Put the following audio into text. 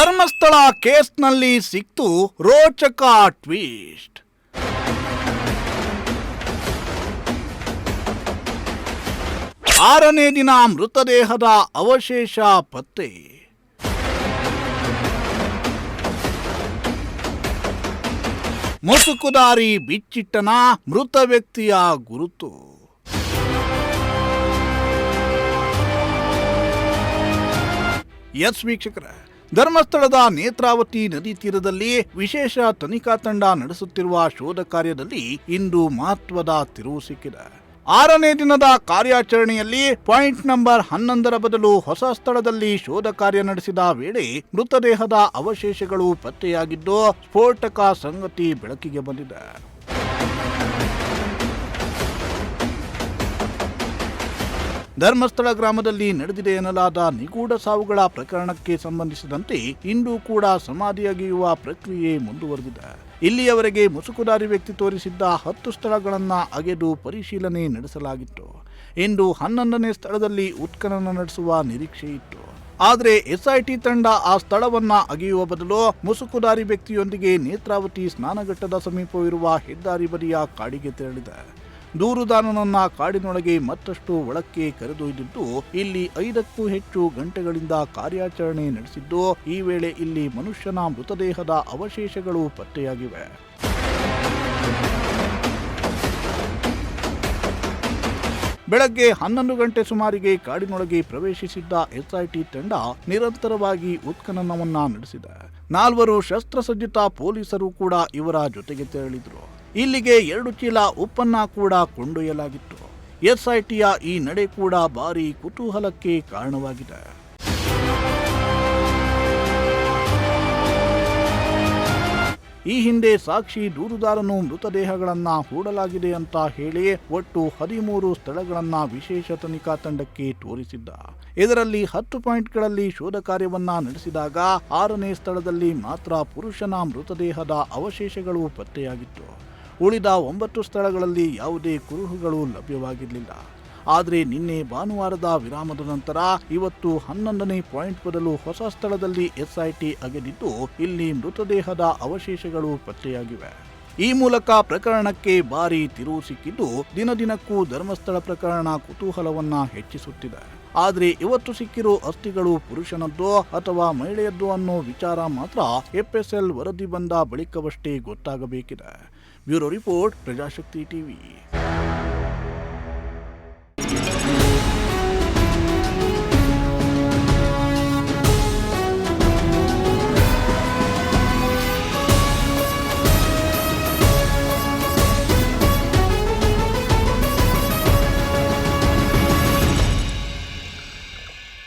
ಧರ್ಮಸ್ಥಳ ಕೇಸ್ನಲ್ಲಿ ಸಿಕ್ತು ರೋಚಕ ಟ್ವಿಸ್ಟ್. ಆರನೇ ದಿನ ಮೃತದೇಹದ ಅವಶೇಷ ಪತ್ತೆ. ಮುಸುಕುದಾರಿ ಬಿಚ್ಚಿಟ್ಟನ ಮೃತ ವ್ಯಕ್ತಿಯ ಗುರುತು. ಎಸ್ ವೀಕ್ಷಕರ, ಧರ್ಮಸ್ಥಳದ ನೇತ್ರಾವತಿ ನದಿ ತೀರದಲ್ಲಿ ವಿಶೇಷ ತನಿಖಾ ತಂಡ ನಡೆಸುತ್ತಿರುವ ಶೋಧ ಕಾರ್ಯದಲ್ಲಿ ಇಂದು ಮಹತ್ವದ ತಿರುವು ಸಿಕ್ಕಿದೆ. 6ನೇ ದಿನದ ಕಾರ್ಯಾಚರಣೆಯಲ್ಲಿ ಪಾಯಿಂಟ್ ನಂಬರ್ 11 ಬದಲು ಹೊಸ ಸ್ಥಳದಲ್ಲಿ ಶೋಧ ಕಾರ್ಯ ನಡೆಸಿದ ವೇಳೆ ಮೃತದೇಹದ ಅವಶೇಷಗಳು ಪತ್ತೆಯಾಗಿದ್ದು ಸ್ಫೋಟಕ ಸಂಗತಿ ಬೆಳಕಿಗೆ ಬಂದಿದೆ. ಧರ್ಮಸ್ಥಳ ಗ್ರಾಮದಲ್ಲಿ ನಡೆದಿದೆ ಎನ್ನಲಾದ ನಿಗೂಢ ಸಾವುಗಳ ಪ್ರಕರಣಕ್ಕೆ ಸಂಬಂಧಿಸಿದಂತೆ ಇಂದು ಕೂಡ ಸಮಾಧಿ ಅಗೆಯುವ ಪ್ರಕ್ರಿಯೆ ಮುಂದುವರೆದಿದೆ. ಇಲ್ಲಿಯವರೆಗೆ ಮುಸುಕುದಾರಿ ವ್ಯಕ್ತಿ ತೋರಿಸಿದ್ದ 10 ಸ್ಥಳಗಳನ್ನು ಅಗೆದು ಪರಿಶೀಲನೆ ನಡೆಸಲಾಗಿತ್ತು. ಇಂದು 11ನೇ ಸ್ಥಳದಲ್ಲಿ ಉತ್ಖನನ ನಡೆಸುವ ನಿರೀಕ್ಷೆ ಇತ್ತು. ಆದರೆ ಎಸ್ಐಟಿ ತಂಡ ಆ ಸ್ಥಳವನ್ನ ಅಗೆಯುವ ಬದಲು ಮುಸುಕುದಾರಿ ವ್ಯಕ್ತಿಯೊಂದಿಗೆ ನೇತ್ರಾವತಿ ಸ್ನಾನಘಟ್ಟದ ಸಮೀಪವಿರುವ ಹೆದ್ದಾರಿ ಬದಿಯ ಕಾಡಿಗೆ ತೆರಳಿದೆ. ದೂರುದಾರನನ್ನ ಕಾಡಿನೊಳಗೆ ಮತ್ತಷ್ಟು ಒಳಕ್ಕೆ ಕರೆದೊಯ್ದಿದ್ದು ಇಲ್ಲಿ 5ಕ್ಕೂ ಹೆಚ್ಚು ಗಂಟೆಗಳಿಂದ ಕಾರ್ಯಾಚರಣೆ ನಡೆಸಿದ್ದು ಈ ವೇಳೆ ಇಲ್ಲಿ ಮನುಷ್ಯನ ಮೃತದೇಹದ ಅವಶೇಷಗಳು ಪತ್ತೆಯಾಗಿವೆ. ಬೆಳಗ್ಗೆ 11 ಗಂಟೆ ಸುಮಾರಿಗೆ ಕಾಡಿನೊಳಗೆ ಪ್ರವೇಶಿಸಿದ್ದ ಎಸ್ಐಟಿ ತಂಡ ನಿರಂತರವಾಗಿ ಉತ್ಖನನವನ್ನ ನಡೆಸಿದೆ. 4 ಶಸ್ತ್ರಸಜ್ಜಿತ ಪೊಲೀಸರು ಕೂಡ ಇವರ ಜೊತೆಗೆ ತೆರಳಿದ್ರು. ಇಲ್ಲಿಗೆ 2 ಚೀಲ ಉಪ್ಪನ್ನ ಕೂಡ ಕೊಂಡೊಯ್ಯಲಾಗಿತ್ತು. ಎಸ್ಐಟಿಯ ಈ ನಡೆ ಕೂಡ ಭಾರಿ ಕುತೂಹಲಕ್ಕೆ ಕಾರಣವಾಗಿದೆ. ಈ ಹಿಂದೆ ಸಾಕ್ಷಿ ದೂರುದಾರನು ಮೃತದೇಹಗಳನ್ನ ಹೂಡಲಾಗಿದೆ ಅಂತ ಹೇಳಿ ಒಟ್ಟು 13 ಸ್ಥಳಗಳನ್ನ ವಿಶೇಷ ತನಿಖಾ ತಂಡಕ್ಕೆ ತೋರಿಸಿದ್ದ. ಇದರಲ್ಲಿ 10 ಪಾಯಿಂಟ್ಗಳಲ್ಲಿ ಶೋಧ ಕಾರ್ಯವನ್ನ ನಡೆಸಿದಾಗ 6ನೇ ಸ್ಥಳದಲ್ಲಿ ಮಾತ್ರ ಪುರುಷನ ಮೃತದೇಹದ ಅವಶೇಷಗಳು ಪತ್ತೆಯಾಗಿತ್ತು. ಉಳಿದ 9 ಸ್ಥಳಗಳಲ್ಲಿ ಯಾವುದೇ ಕುರುಹುಗಳು ಲಭ್ಯವಾಗಿರಲಿಲ್ಲ. ಆದರೆ ನಿನ್ನೆ ಭಾನುವಾರದ ವಿರಾಮದ ನಂತರ ಇವತ್ತು 11ನೇ ಪಾಯಿಂಟ್ ಬದಲು ಹೊಸ ಸ್ಥಳದಲ್ಲಿ ಎಸ್ಐಟಿ ಅಗೆದಿದ್ದು ಇಲ್ಲಿ ಮೃತದೇಹದ ಅವಶೇಷಗಳು ಪತ್ತೆಯಾಗಿವೆ. ಈ ಮೂಲಕ ಪ್ರಕರಣಕ್ಕೆ ಭಾರಿ ತಿರುವು ಸಿಕ್ಕಿದ್ದು ದಿನದಿನಕ್ಕೂ ಧರ್ಮಸ್ಥಳ ಪ್ರಕರಣ ಕುತೂಹಲವನ್ನ ಹೆಚ್ಚಿಸುತ್ತಿದೆ. ಆದರೆ ಇವತ್ತು ಸಿಕ್ಕಿರೋ ಅಸ್ಥಿಗಳು ಪುರುಷನದ್ದೋ ಅಥವಾ ಮಹಿಳೆಯದ್ದೋ ಅನ್ನೋ ವಿಚಾರ ಮಾತ್ರ FSL ವರದಿ ಬಂದ ಬಳಿಕವಷ್ಟೇ ಗೊತ್ತಾಗಬೇಕಿದೆ. Bureau report, Prajashakti TV.